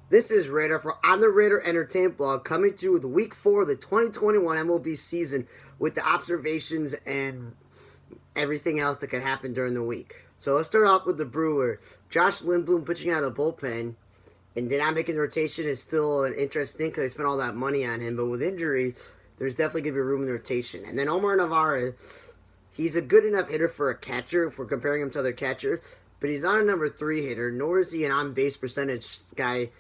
This is Radar for On the Radar Entertainment Blog, coming to you with Week 4 of the 2021 MLB season with the observations and everything else that could happen during the week. So let's start off with the Brewers. Josh Lindblom pitching out of the bullpen and not making the rotation is still an interesting because they spent all that money on him. But with injury, there's definitely going to be room in the rotation. And then Omar Narvaez, he's a good enough hitter for a catcher if we're comparing him to other catchers. But he's not a number 3 hitter, nor is he an on-base percentage guy.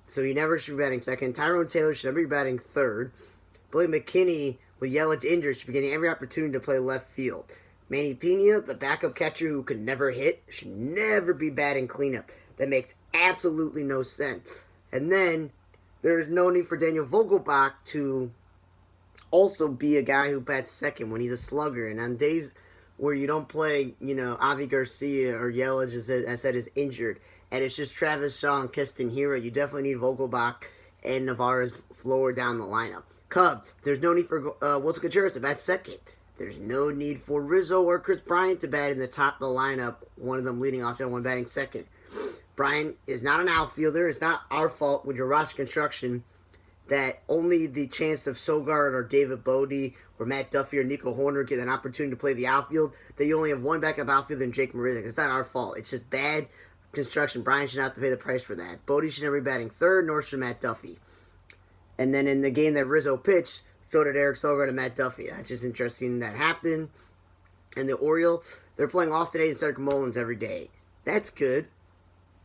So he never should be batting second. Tyrone Taylor should never be batting third. Billy McKinney, with Yelich injured, should be getting every opportunity to play left field. Manny Pena, the backup catcher who could never hit, should never be batting cleanup. That makes absolutely no sense. And then there is no need for Daniel Vogelbach to also be a guy who bats second when he's a slugger. And on days where you don't play, Avi Garcia or Yelich, as I said, is injured, and it's just Travis Shaw and Keston Hiura, you definitely need Vogelbach and Narvaez lower down the lineup. Cubs, there's no need for Wilson Contreras to bat second. There's no need for Rizzo or Chris Bryant to bat in the top of the lineup, one of them leading off and one batting second. Bryant is not an outfielder. It's not our fault with your roster construction that only the chance of Sogard or David Bodie or Matt Duffy or Nico Horner get an opportunity to play the outfield, that you only have one backup outfielder and Jake Marisnick. It's not our fault. It's just bad construction. Bryant should not have to pay the price for that. Bodie should never be batting third, nor should Matt Duffy. And then in the game that Rizzo pitched, so did Eric Sogard and Matt Duffy. That's just interesting that happened. And the Orioles, they're playing Austin Hayes and Cedric Mullins every day. That's good.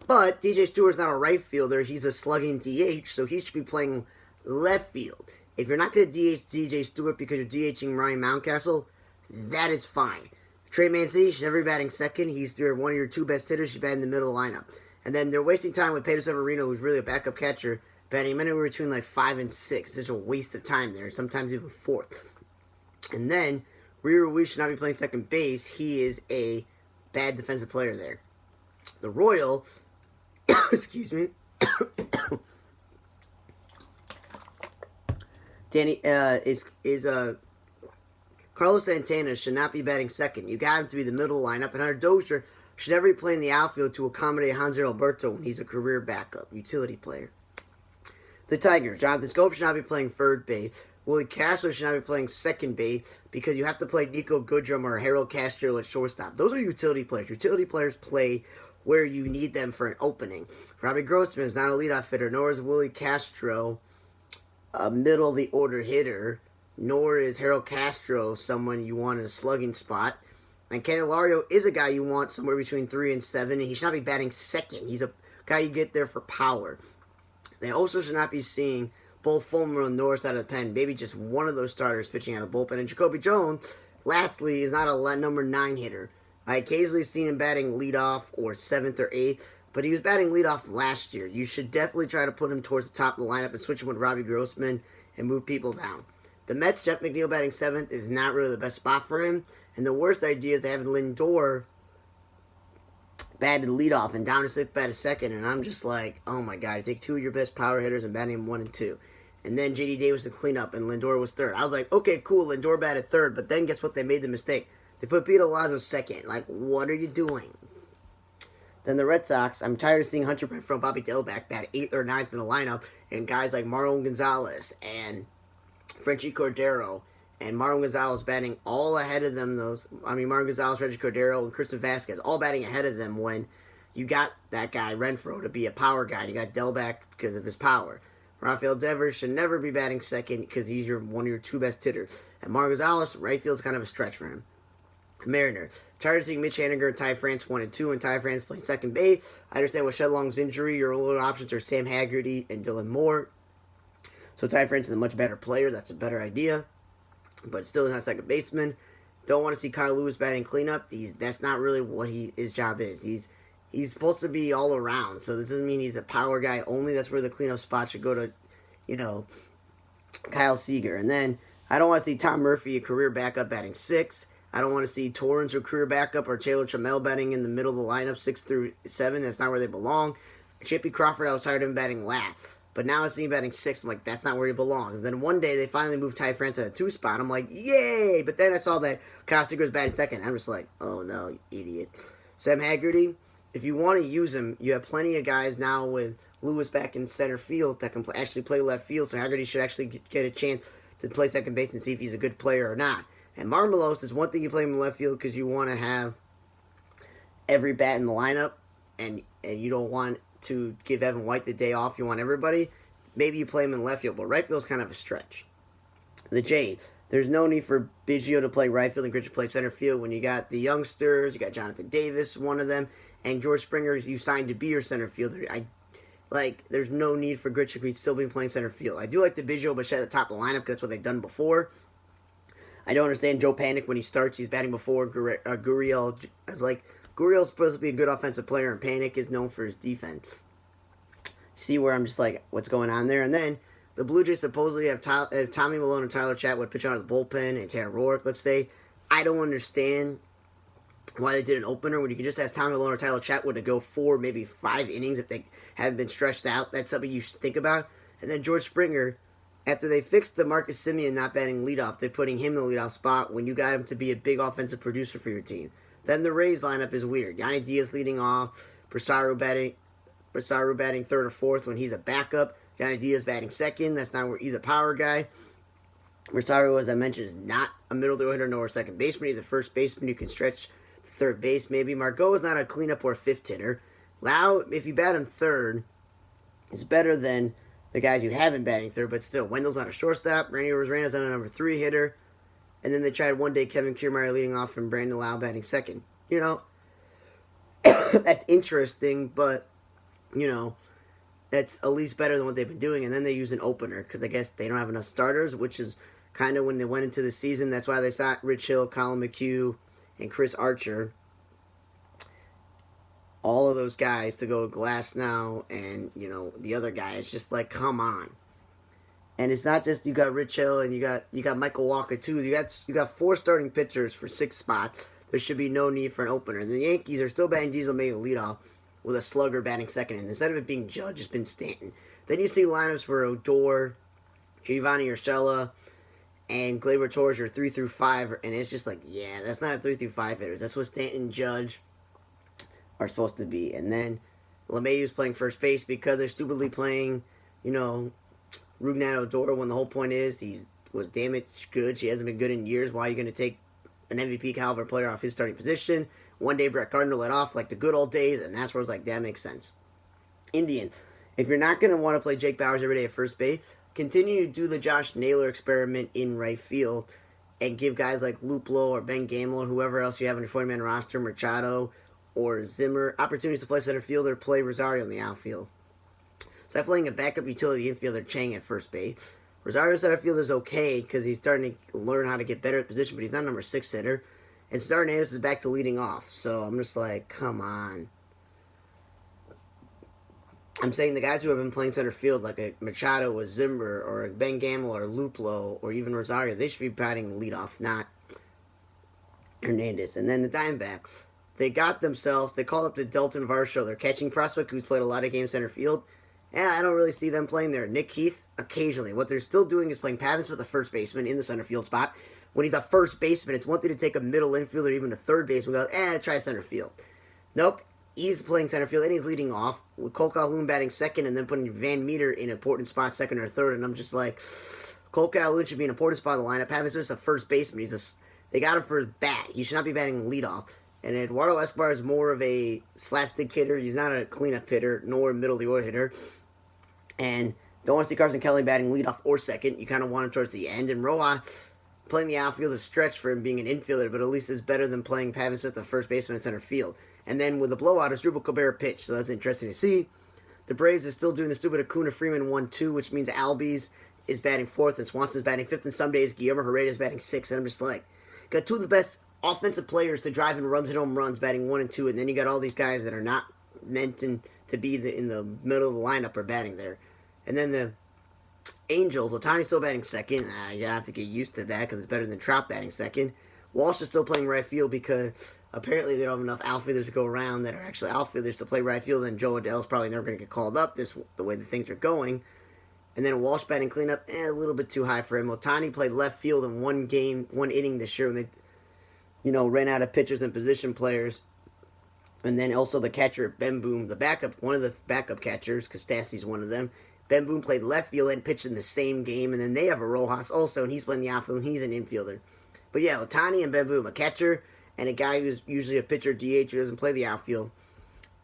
But DJ Stewart's not a right fielder. He's a slugging DH, so he should be playing left field. If you're not going to DH DJ Stewart because you're DHing Ryan Mountcastle, that is fine. Trey Mancini should never be batting second. He's one of your two best hitters. He's batting in the middle of the lineup. And then they're wasting time with Pedro Severino, who's really a backup catcher, batting anywhere between like 5 and 6. It's just a waste of time there, sometimes even 4th. And then Rio Ruiz should not be playing second base. He is a bad defensive player there. The Royals, excuse me, Carlos Santana should not be batting second. You got him to be the middle lineup, and Hunter Dozier should never be playing the outfield to accommodate Hanser Alberto when he's a career backup, utility player. The Tigers, Jonathan Schoop should not be playing third base. Willie Castro should not be playing second base because you have to play Nico Goodrum or Harold Castro at shortstop. Those are utility players. Utility players play where you need them for an opening. Robbie Grossman is not a leadoff hitter, nor is Willie Castro a middle-of-the-order hitter, nor is Harold Castro someone you want in a slugging spot. And Candelario is a guy you want somewhere between 3 and 7, and he should not be batting second. He's a guy you get there for power. They also should not be seeing both Fulmer and Norris out of the pen. Maybe just one of those starters pitching out of the bullpen. And Jacoby Jones, lastly, is not a number 9 hitter. I occasionally seen him batting leadoff or 7th or 8th, but he was batting leadoff last year. You should definitely try to put him towards the top of the lineup and switch him with Robbie Grossman and move people down. The Mets, Jeff McNeil batting 7th is not really the best spot for him. And the worst idea is having Lindor batted leadoff and down to 6th, batted second. And I'm just like, oh my God, you take 2 of your best power hitters and batting them 1 and 2. And then J.D. Davis to clean up and Lindor was 3rd. I was like, okay, cool, Lindor batted 3rd. But then guess what? They made the mistake. They put Pete Alonso 2nd. Like, what are you doing? Then the Red Sox, I'm tired of seeing Hunter Renfroe, Bobby Delback bat 8th or 9th in the lineup, and guys like Marlon Gonzalez and Frenchie Cordero, and Marlon Gonzalez batting all ahead of them. Marlon Gonzalez, Reggie Cordero, and Christian Vasquez all batting ahead of them when you got that guy Renfroe to be a power guy. And you got Delback because of his power. Rafael Devers should never be batting second because he's one of your 2 best hitters. And Marlon Gonzalez, right field's kind of a stretch for him. Mariners. Tired of seeing Mitch Haniger and Ty France 1 and 2, and Ty France playing second base. I understand with Shed Long's injury, your little options are Sam Haggerty and Dylan Moore. So Ty France is a much better player. That's a better idea. But still not second baseman. Don't want to see Kyle Lewis batting cleanup. That's not really what his job is. He's supposed to be all around. So this doesn't mean he's a power guy only. That's where the cleanup spot should go to, Kyle Seager. And then I don't want to see Tom Murphy, a career backup, batting 6. I don't want to see Torrance, a career backup, or Taylor Trammell batting in the middle of the lineup, 6 through 7. That's not where they belong. Chippy Crawford, I was tired of him batting last. But now I see him batting 6th. I'm like, that's not where he belongs. And then one day they finally moved Ty France at a 2 spot. I'm like, yay! But then I saw that Kyle Seager was batting 2nd. I'm just like, oh no, you idiot. Sam Haggerty, if you want to use him, you have plenty of guys now with Lewis back in center field that can actually play left field. So Haggerty should actually get a chance to play second base and see if he's a good player or not. And Marmelos is one thing you play him in left field because you want to have every bat in the lineup, and you don't want to give Evan White the day off. You want everybody. Maybe you play him in left field, but right field is kind of a stretch. The Jays, there's no need for Biggio to play right field and Grichuk to play center field when you got the youngsters, you got Jonathan Davis, one of them, and George Springer you signed to be your center fielder. There's no need for Grichuk to still be playing center field. I do like the Biggio Bichette at the top of the lineup because that's what they've done before. I don't understand Joe Panic when he starts. He's batting before Gurriel. Gurriel's supposed to be a good offensive player, and Panic is known for his defense. See where I'm just like, what's going on there? And then the Blue Jays supposedly have Tommy Milone and Tyler Chatwood pitching out of the bullpen, and Tanner Roark, let's say. I don't understand why they did an opener when you could just ask Tommy Milone or Tyler Chatwood to go 4, maybe 5 innings if they haven't been stretched out. That's something you should think about. And then George Springer, after they fixed the Marcus Semien not batting leadoff, they're putting him in the leadoff spot when you got him to be a big offensive producer for your team. Then the Rays lineup is weird. Yanni Diaz leading off, Pissarro batting third or fourth when he's a backup. Yanni Diaz batting second. That's not where he's a power guy. Rosario, as I mentioned, is not a middle hitter nor a second baseman. He's a first baseman who can stretch third base maybe. Margot is not a cleanup or a fifth hitter. Lau, if you bat him third, is better than the guys you haven't batting third, but still, Wendell's not a shortstop. Randy Rosarina's not a number 3 hitter. And then they tried one day Kevin Kiermaier leading off and Brandon Lau batting second. That's interesting, but, that's at least better than what they've been doing. And then they use an opener because I guess they don't have enough starters, which is kind of when they went into the season. That's why they sat Rich Hill, Colin McHugh, and Chris Archer. All of those guys to go Glass now and, the other guy. It's just like, come on. And it's not just you got Rich Hill and you got Michael Walker too. You got 4 starting pitchers for 6 spots. There should be no need for an opener. The Yankees are still batting Diesel May leadoff with a slugger batting second. And instead of it being Judge, it's been Stanton. Then you see lineups for Odor, Giovanni Urshela, and Gleyber Torres are 3 through 5, and it's just like, yeah, that's not 3 through 5 hitters. That's what Stanton and Judge are supposed to be. And then LeMahieu's playing first base because they're stupidly playing, Rougned Odor, when the whole point is he was damaged goods. He hasn't been good in years. Why are you going to take an MVP caliber player off his starting position? One day Brett Gardner let off like the good old days, and that's where it's like, that makes sense. Indians, if you're not going to want to play Jake Bauers every day at first base, continue to do the Josh Naylor experiment in right field and give guys like Luplow or Ben Gamel or whoever else you have on your 40-man roster, Machado or Zimmer, opportunities to play center field or play Rosario in the outfield. Stop playing a backup utility infielder Chang at first base. Rosario center field is okay because he's starting to learn how to get better at position, but he's not a number 6 hitter. And Star Hernandez is back to leading off. So I'm just like, come on. I'm saying the guys who have been playing center field, like a Machado or Zimmer or a Ben Gamel or Luplow or even Rosario, they should be batting leadoff, not Hernandez. And then the Diamondbacks, they called up the Dalton Varsho, their catching prospect who's played a lot of games center field. And I don't really see them playing there. Nick Heath, occasionally. What they're still doing is playing Pavin Smith, the first baseman, in the center field spot. When he's a first baseman, it's one thing to take a middle infielder or even a third baseman and go, try center field. Nope. He's playing center field, and he's leading off, with Cole Calhoun batting second, and then putting Van Meter in important spot, second or third, and I'm just like, Cole Calhoun should be in an important spot in the lineup. Pavin Smith's a first baseman. They got him for his bat. He should not be batting leadoff. And Eduardo Escobar is more of a slapstick hitter. He's not a cleanup hitter, nor a middle of the order hitter. And don't want to see Carson Kelly batting leadoff or second. You kind of want him towards the end. And Rojas playing the outfield is a stretch for him being an infielder, but at least it's better than playing Pavin Smith, the first baseman in center field. And then with the blowout, Asdrubal Cabrera pitch, so that's interesting to see. The Braves is still doing the stupid Acuna Freeman 1-2, which means Albies is batting fourth and Swanson's batting fifth, and some days Guillermo Herrera is batting sixth. And I'm just like, got 2 of the best offensive players to drive in runs and home runs batting 1 and 2, and then you got all these guys that are not meant to be in the middle of the lineup are batting there. And then the Angels, Ohtani's still batting second. You have to get used to that because it's better than Trout batting second. Walsh is still playing right field because apparently they don't have enough outfielders to go around that are actually outfielders to play right field, and Joe Adele's probably never going to get called up the way the things are going. And then Walsh batting cleanup, a little bit too high for him. Ohtani played left field in one inning this year when they, ran out of pitchers and position players. And then also the catcher, Ben Boom, the backup, one of the backup catchers, because Stassi's one of them. Ben Boom played left field and pitched in the same game. And then they have a Rojas also, and he's playing the outfield, and he's an infielder. But yeah, Ohtani and Ben Boom, a catcher and a guy who's usually a pitcher DH who doesn't play the outfield,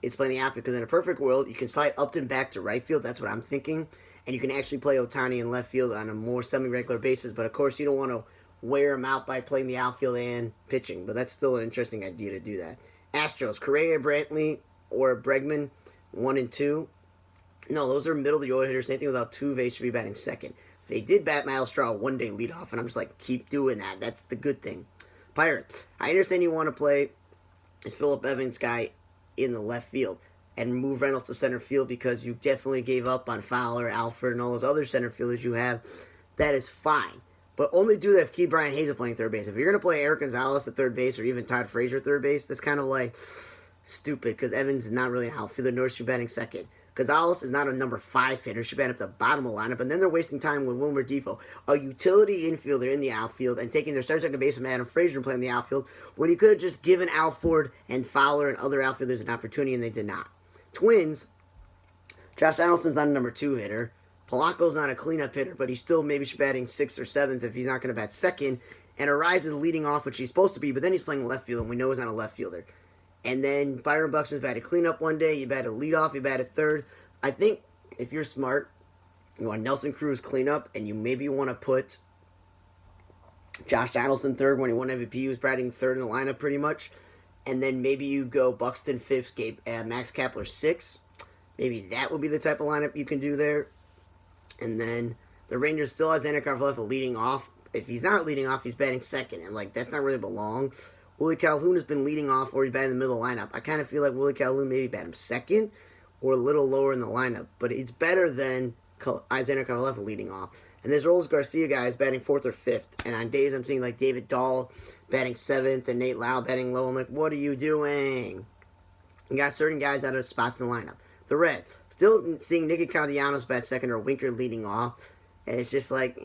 is playing the outfield. Because in a perfect world, you can slide Upton back to right field. That's what I'm thinking. And you can actually play Ohtani in left field on a more semi-regular basis. But of course, you don't want to wear him out by playing the outfield and pitching. But that's still an interesting idea to do that. Astros, Correa, Brantley, or Bregman, 1 and 2. No, those are middle of the order hitters. Same thing with Altuve, should be batting second. They did bat Miles Straw one day leadoff, and I'm just like, keep doing that. That's the good thing. Pirates, I understand you want to play Phillip Evans guy in the left field and move Reynolds to center field because you definitely gave up on Fowler, Alford, and all those other center fielders you have. That is fine. But only do that if Key Brian Hayes is playing third base. If you're going to play Eric Gonzalez at third base or even Todd Frazier at third base, that's kind of like stupid because Evans is not really an outfielder, nor should be batting second. Gonzalez is not a number 5 hitter, should bat at the bottom of the lineup, and then they're wasting time with Wilmer Defoe, a utility infielder in the outfield, and taking their start second baseman Adam Frazier and playing the outfield when you could have just given Alford and Fowler and other outfielders an opportunity, and they did not. Twins, Josh Donaldson's not a number 2 hitter. Polanco's not a cleanup hitter, but he still maybe should be batting 6th or 7th if he's not going to bat second. And Ariz is leading off, which he's supposed to be, but then he's playing left field, and we know he's not a left fielder. And then Byron Buxton's batted cleanup one day. You batted leadoff. You batted third. I think if you're smart, you want Nelson Cruz cleanup, and you maybe want to put Josh Donaldson third when he won MVP. He was batting third in the lineup pretty much. And then maybe you go Buxton 5th, Max Kepler 6th. Maybe that would be the type of lineup you can do there. And then the Rangers still has Xander Carvalho leading off. If he's not leading off, he's batting second. And like, that's not really belong. Willie Calhoun has been leading off or he's batting in the middle of the lineup. I kind of feel like Willie Calhoun maybe bat him second or a little lower in the lineup. But it's better than Xander Carvalho leading off. And this Roles Garcia guy is batting 4th or 5th. And on days I'm seeing like David Dahl batting 7th and Nate Lau batting low. I'm like, what are you doing? You got certain guys out of spots in the lineup. The Reds, still seeing Nicky Castellanos bat second or Winker leading off. And it's just like,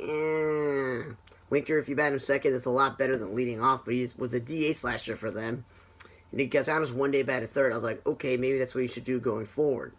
Winker, if you bat him second, that's a lot better than leading off. But he was a DH last year for them. Nicky Castellanos one day batted third. I was like, okay, maybe that's what you should do going forward.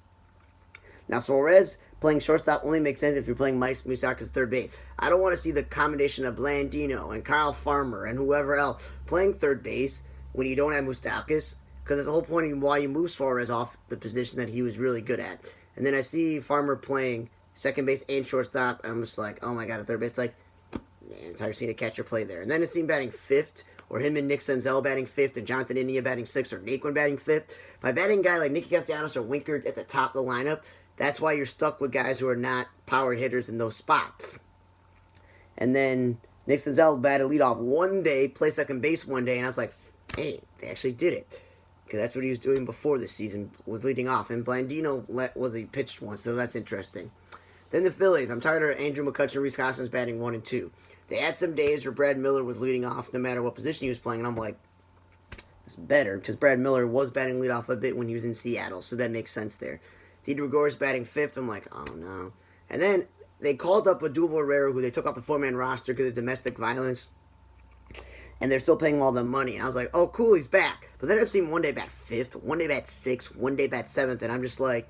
Now, Suarez playing shortstop only makes sense if you're playing Mike Moustakas third base. I don't want to see the combination of Blandino and Kyle Farmer and whoever else playing third base when you don't have Moustakas. Because that's the whole point of why you move Suarez off the position that he was really good at. And then I see Farmer playing second base and shortstop, and I'm just like, oh my god, at third base, like, man, it's hard to see a catcher play there. And then it's him batting 5th, or him and Nick Senzel batting 5th, and Jonathan India batting 6th, or Naquin batting 5th. By batting a guy like Nicky Castellanos or Winker at the top of the lineup, that's why you're stuck with guys who are not power hitters in those spots. And then Nick Senzel batted leadoff one day, played second base one day, and I was like, hey, they actually did it. Because that's what he was doing before this season, was leading off. And Blandino he pitched once, so that's interesting. Then the Phillies. I'm tired of Andrew McCutcheon and Rhys Hoskins batting 1 and 2. They had some days where Brad Miller was leading off no matter what position he was playing, and I'm like, it's better, because Brad Miller was batting leadoff a bit when he was in Seattle, so that makes sense there. Didi Gregorius batting 5th. I'm like, oh no. And then they called up Odubel Herrera, who they took off the 4-man roster because of domestic violence. And they're still paying him all the money. And I was like, oh, cool, he's back. But then I've seen one day bat 5th, one day bat 6th, one day bat 7th, and I'm just like,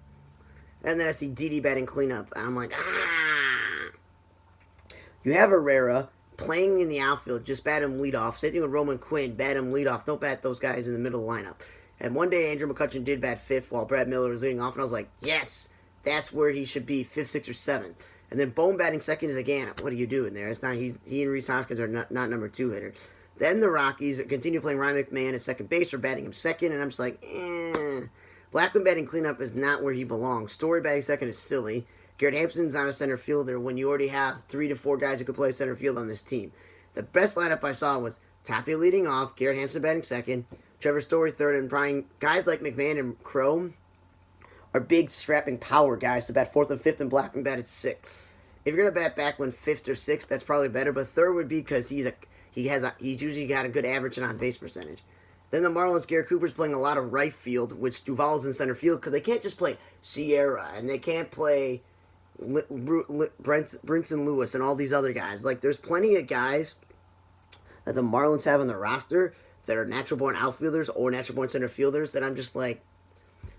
and then I see Didi batting cleanup, and I'm like, You have Herrera playing in the outfield, just bat him leadoff. Same thing with Roman Quinn, bat him leadoff. Don't bat those guys in the middle lineup. And one day Andrew McCutcheon did bat 5th while Brad Miller was leading off, and I was like, yes, that's where he should be, 5th, 6th, or 7th. And then Bone batting second is again, what are you doing there? It's not he and Rhys Hoskins are not number 2 hitters. Then the Rockies continue playing Ryan McMahon at second base or batting him second, and I'm just like, Blackman batting cleanup is not where he belongs. Story batting second is silly. Garrett Hampson's not a center fielder when you already have 3 to 4 guys who could play center field on this team. The best lineup I saw was Tapia leading off, Garrett Hampson batting second, Trevor Story third, and Brian. Guys like McMahon and Chrome are big, strapping power guys to bat 4th and 5th, and Blackman batted 6th. If you're going to bat Blackman 5th or 6th, that's probably better, but 3rd would be because he's usually got a good average and on-base percentage. Then the Marlins, Garrett Cooper's playing a lot of right field, which Duvall's in center field, because they can't just play Sierra, and they can't play Brinson Lewis and all these other guys. Like, there's plenty of guys that the Marlins have on their roster that are natural-born outfielders or natural-born center fielders that I'm just like,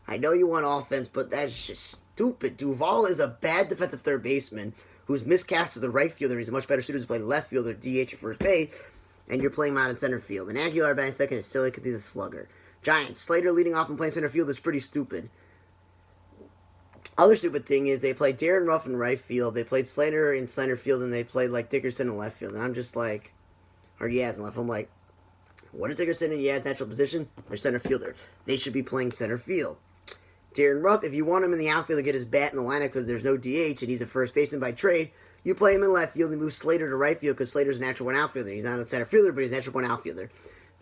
I know you want offense, but that's just stupid. Duvall is a bad defensive third baseman who's miscast as the right fielder. He's a much better suitor to play left fielder, DH, or first base, and you're playing him out in center field. And Aguilar batting second is silly because he's a slugger. Giants, Slater leading off and playing center field is pretty stupid. Other stupid thing is they played Darren Ruff in right field, they played Slater in center field, and they played like Dickerson in left field. And I'm just like, or Yaz in left. I'm like, what is Dickerson in Yaz's natural position? They're center fielder. They should be playing center field. Darren Ruff, if you want him in the outfield to get his bat in the lineup because there's no DH and he's a first baseman by trade, you play him in left field and move Slater to right field because Slater's a natural born outfielder. He's not a center fielder, but he's a natural born outfielder.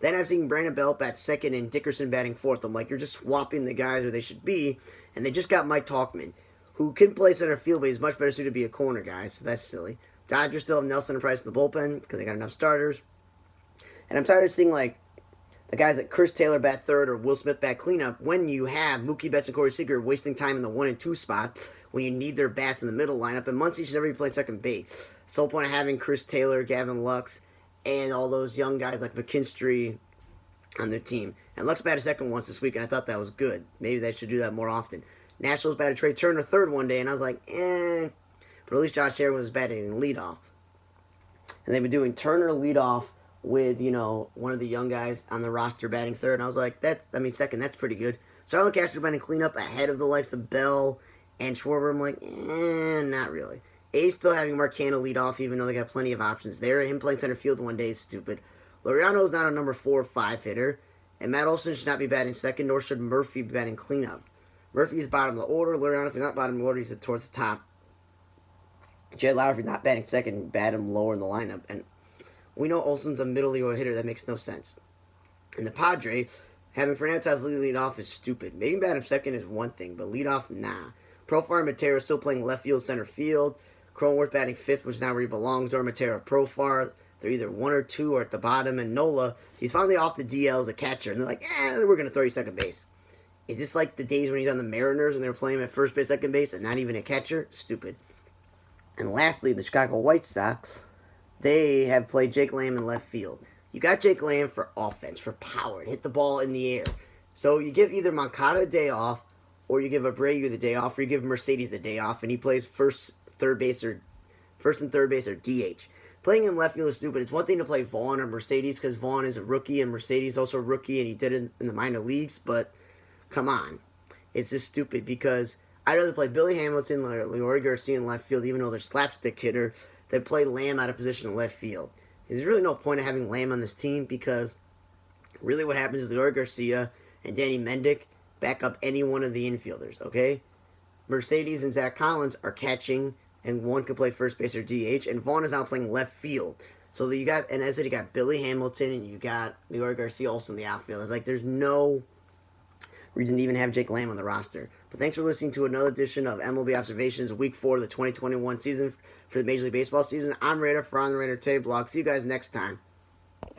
Then I've seen Brandon Belt bat second and Dickerson batting fourth. I'm like, you're just swapping the guys where they should be. And they just got Mike Talkman, who can play center field, but he's much better suited to be a corner guy, so that's silly. Dodgers still have Nelson and Price in the bullpen because they got enough starters. And I'm tired of seeing, like, the guys like Chris Taylor bat third or Will Smith bat cleanup when you have Mookie Betts and Corey Seager wasting time in the 1 and 2 spot when you need their bats in the middle lineup. And Muncy should never be playing second base. So the point of having Chris Taylor, Gavin Lux, and all those young guys like McKinstry on their team. And Lux batted second once this week, and I thought that was good. Maybe they should do that more often. Nationals batted Trey Turner third one day, and I was like, But at least Josh Harrison was batting in leadoff. And they've been doing Turner leadoff with, one of the young guys on the roster batting third. And I was like, second, that's pretty good. Starlin Castro batting cleanup ahead of the likes of Bell and Schwarber. I'm like, not really. A's still having Marcano lead off, even though they got plenty of options there. Him playing center field one day is stupid. Laureano's not a number 4 or 5 hitter. And Matt Olson should not be batting second, nor should Murphy be batting cleanup. Murphy's bottom of the order. Laureano, if he's not bottom of the order, he's towards the top. Jed Lauer, if he's not batting second, bat him lower in the lineup. And we know Olson's a middle of the order hitter. That makes no sense. And the Padres, having Fernando Tatis lead off is stupid. Maybe bat him second is one thing, but lead off, nah. Profar and Matera still playing left field, center field. Cronenworth batting fifth, which is not where he belongs. Or Matera, Profar. They're either 1 or 2 or at the bottom. And Nola, he's finally off the DL as a catcher. And they're like, we're going to throw you second base. Is this like the days when he's on the Mariners and they're playing him at first base, second base, and not even a catcher? Stupid. And lastly, the Chicago White Sox, they have played Jake Lamb in left field. You got Jake Lamb for offense, for power, to hit the ball in the air. So you give either Moncada a day off, or you give Abreu the day off, or you give Mercedes the day off, and he plays first and third base, or DH. Playing in left field is stupid. It's one thing to play Vaughn or Mercedes, because Vaughn is a rookie, and Mercedes is also a rookie, and he did it in the minor leagues, but come on. It's just stupid, because I'd rather play Billy Hamilton or Leroy Garcia in left field, even though they're slapstick hitter, than play Lamb out of position in left field. There's really no point of having Lamb on this team, because really what happens is Leroy Garcia and Danny Mendick back up any one of the infielders, okay? Mercedes and Zach Collins are catching, and one can play first base or DH, and Vaughn is now playing left field. So you got, and as I said, you got Billy Hamilton, and you got Leroy Garcia also in the outfield. It's like there's no reason to even have Jake Lamb on the roster. But thanks for listening to another edition of MLB Observations, Week 4 of the 2021 season for the Major League Baseball season. I'm Raider for On the Raider Today blog. See you guys next time.